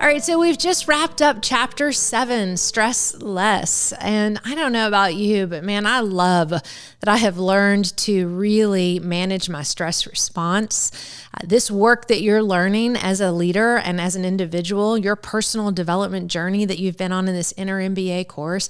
All right, so we've just wrapped up chapter 7, Stress Less. And I don't know about you, but man, I love that I have learned to really manage my stress response. This work that you're learning as a leader and as an individual, your personal development journey that you've been on in this Inner MBA course,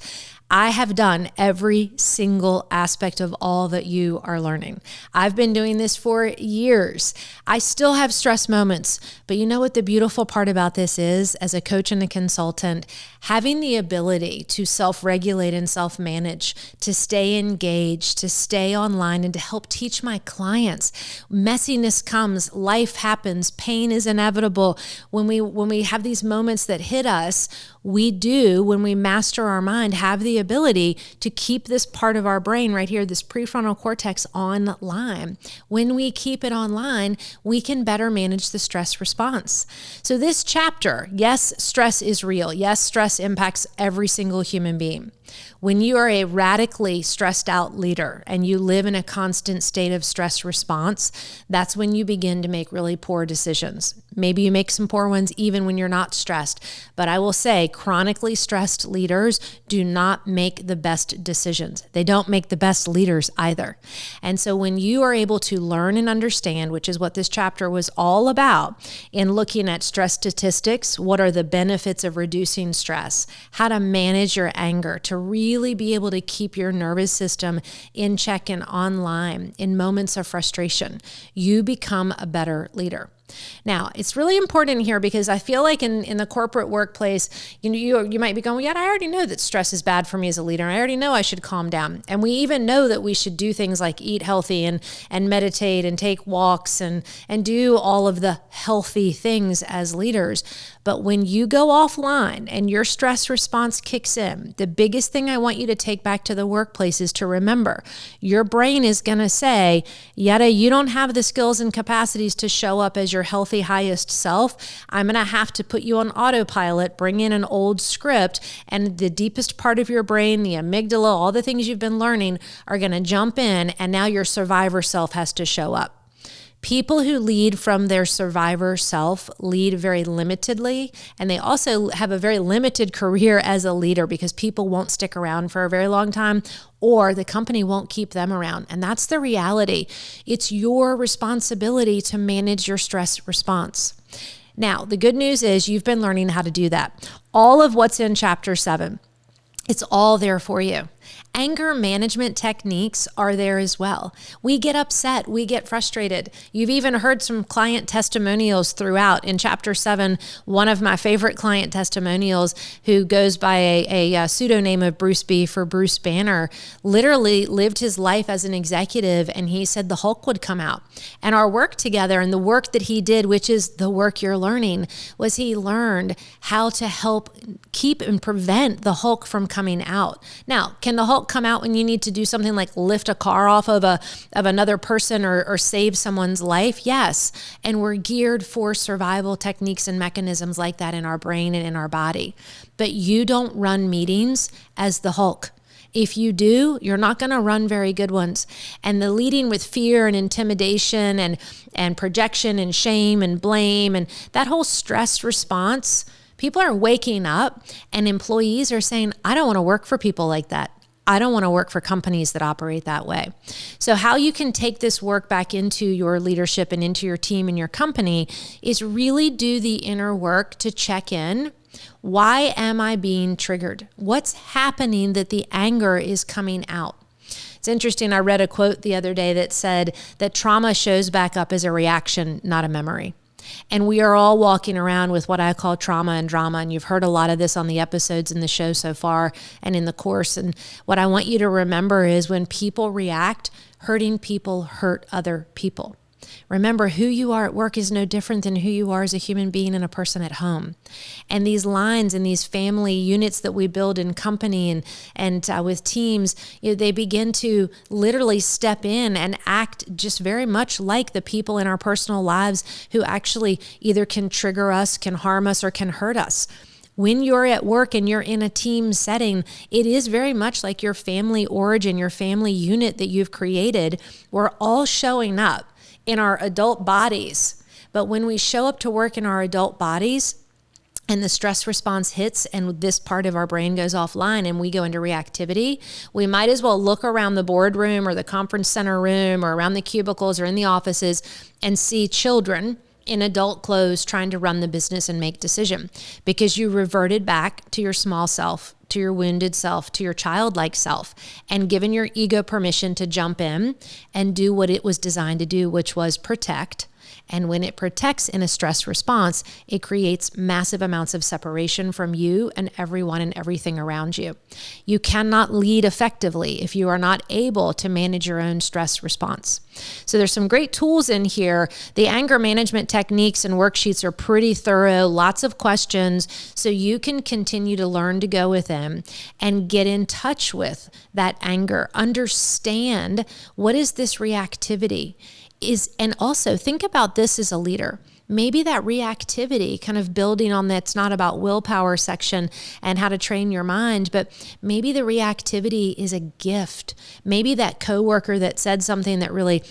I have done every single aspect of all that you are learning. I've been doing this for years. I still have stress moments, but you know what the beautiful part about this is, as a coach and a consultant, having the ability to self-regulate and self-manage, to stay engaged, to stay online, and to help teach my clients. Messiness comes, life happens, pain is inevitable. When we have these moments that hit us, we do, when we master our mind, have the ability to keep this part of our brain right here, this prefrontal cortex, online. When we keep it online, we can better manage the stress response. So this chapter, yes, stress is real. Yes, stress impacts every single human being. When you are a radically stressed out leader and you live in a constant state of stress response, that's when you begin to make really poor decisions. Maybe you make some poor ones even when you're not stressed. But I will say chronically stressed leaders do not make the best decisions. They don't make the best leaders either. And so when you are able to learn and understand, which is what this chapter was all about, in looking at stress statistics, what are the benefits of reducing stress, how to manage your anger, to really be able to keep your nervous system in check and online in moments of frustration, you become a better leader. Now, it's really important here because I feel like in the corporate workplace, you might be going, yeah, I already know that stress is bad for me as a leader. I already know I should calm down. And we even know that we should do things like eat healthy and meditate and take walks and do all of the healthy things as leaders. But when you go offline and your stress response kicks in, the biggest thing I want you to take back to the workplace is to remember, your brain is going to say, Yetta, you don't have the skills and capacities to show up as your healthy, highest self. I'm going to have to put you on autopilot, bring in an old script, and the deepest part of your brain, the amygdala, all the things you've been learning are going to jump in, and now your survivor self has to show up. People who lead from their survivor self lead very limitedly, and they also have a very limited career as a leader because people won't stick around for a very long time or the company won't keep them around. And that's the reality. It's your responsibility to manage your stress response. Now, the good news is you've been learning how to do that. All of what's in chapter 7, it's all there for you. Anger management techniques are there as well. We get upset, we get frustrated. You've even heard some client testimonials throughout. In chapter 7, one of my favorite client testimonials, who goes by a pseudonym of Bruce B for Bruce Banner, literally lived his life as an executive, and he said the Hulk would come out. And our work together and the work that he did, which is the work you're learning, was he learned how to help keep and prevent the Hulk from coming out. Now, can the Hulk come out when you need to do something like lift a car off of another person or save someone's life? Yes. And we're geared for survival techniques and mechanisms like that in our brain and in our body. But you don't run meetings as the Hulk. If you do, you're not going to run very good ones. And the leading with fear and intimidation and projection and shame and blame and that whole stress response, people are waking up and employees are saying, I don't want to work for people like that. I don't want to work for companies that operate that way. So how you can take this work back into your leadership and into your team and your company is really do the inner work to check in. Why am I being triggered? What's happening that the anger is coming out? It's interesting. I read a quote the other day that said that trauma shows back up as a reaction, not a memory. And we are all walking around with what I call trauma and drama. And you've heard a lot of this on the episodes in the show so far and in the course. And what I want you to remember is when people react, hurting people hurt other people. Remember, who you are at work is no different than who you are as a human being and a person at home. And these lines and these family units that we build in company and with teams, they begin to literally step in and act just very much like the people in our personal lives who actually either can trigger us, can harm us, or can hurt us. When you're at work and you're in a team setting, it is very much like your family origin, your family unit that you've created. We're all showing up in our adult bodies. But when we show up to work in our adult bodies, and the stress response hits and this part of our brain goes offline and we go into reactivity, we might as well look around the boardroom or the conference center room or around the cubicles or in the offices and see children in adult clothes trying to run the business and make decision, because you reverted back to your small self, to your wounded self, to your childlike self, and given your ego permission to jump in and do what it was designed to do, which was protect. And when it protects in a stress response, it creates massive amounts of separation from you and everyone and everything around you. You cannot lead effectively if you are not able to manage your own stress response. So there's some great tools in here. The anger management techniques and worksheets are pretty thorough, lots of questions, so you can continue to learn to go with them and get in touch with that anger. Understand, what is this reactivity? And also think about this as a leader. Maybe that reactivity, kind of building on that's not about willpower section and how to train your mind, but maybe the reactivity is a gift. Maybe that coworker that said something that really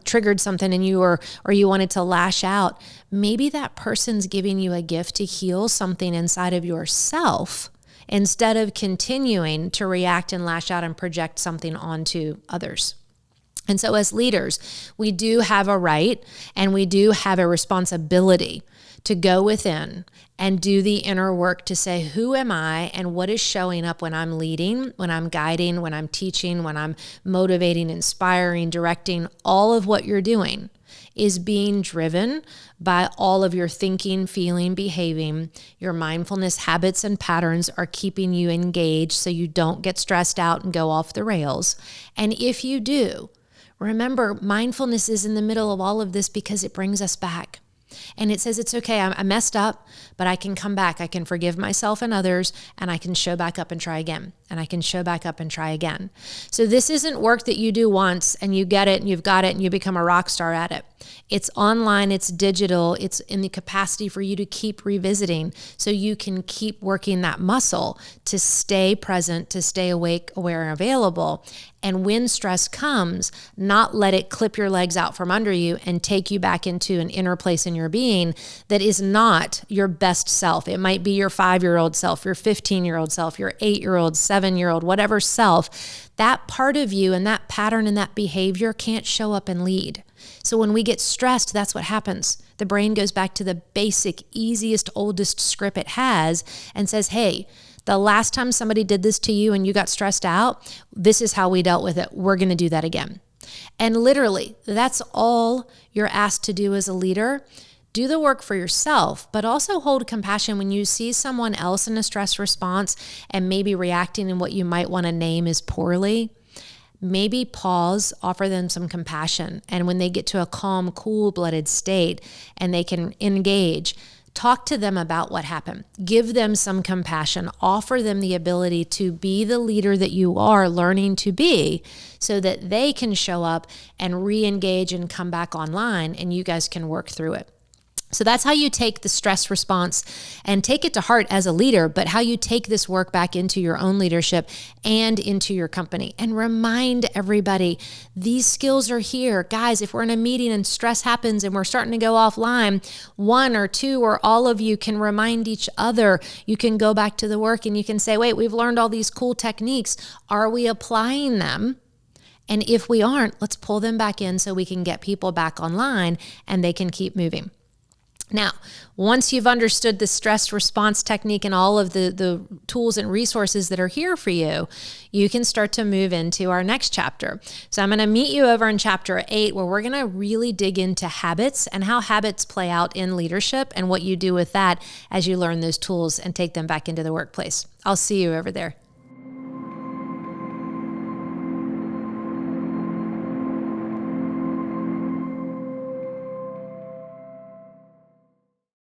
triggered something in you, or you wanted to lash out, maybe that person's giving you a gift to heal something inside of yourself instead of continuing to react and lash out and project something onto others. And so as leaders, we do have a right and we do have a responsibility to go within and do the inner work to say, who am I and what is showing up when I'm leading, when I'm guiding, when I'm teaching, when I'm motivating, inspiring, directing. All of what you're doing is being driven by all of your thinking, feeling, behaving. Your mindfulness habits and patterns are keeping you engaged so you don't get stressed out and go off the rails. And if you do, remember, mindfulness is in the middle of all of this because it brings us back. And it says, it's okay, I messed up, but I can come back. I can forgive myself and others, and I can show back up and try again. And I can show back up and try again. So this isn't work that you do once and you get it and you've got it and you become a rock star at it. It's online, it's digital, it's in the capacity for you to keep revisiting so you can keep working that muscle to stay present, to stay awake, aware, and available. And when stress comes, not let it clip your legs out from under you and take you back into an inner place in your being that is not your best self. It might be your 5-year-old self, your 15-year-old self, your 8-year-old, 7-year-old, whatever self. That part of you and that pattern and that behavior can't show up and lead. So when we get stressed, that's what happens. The brain goes back to the basic, easiest, oldest script it has and says, hey, the last time somebody did this to you and you got stressed out, this is how we dealt with it. We're going to do that again. And literally, that's all you're asked to do as a leader. Do the work for yourself, but also hold compassion when you see someone else in a stress response and maybe reacting in what you might want to name as poorly. Maybe pause, offer them some compassion. And when they get to a calm, cool-blooded state and they can engage, talk to them about what happened. Give them some compassion. Offer them the ability to be the leader that you are learning to be so that they can show up and re-engage and come back online and you guys can work through it. So that's how you take the stress response and take it to heart as a leader, but how you take this work back into your own leadership and into your company. And remind everybody, these skills are here. Guys, if we're in a meeting and stress happens and we're starting to go offline, one or two or all of you can remind each other. You can go back to the work and you can say, wait, we've learned all these cool techniques. Are we applying them? And if we aren't, let's pull them back in so we can get people back online and they can keep moving. Now, once you've understood the stress response technique and all of the tools and resources that are here for you, you can start to move into our next chapter. So I'm going to meet you over in chapter 8, where we're going to really dig into habits and how habits play out in leadership and what you do with that as you learn those tools and take them back into the workplace. I'll see you over there.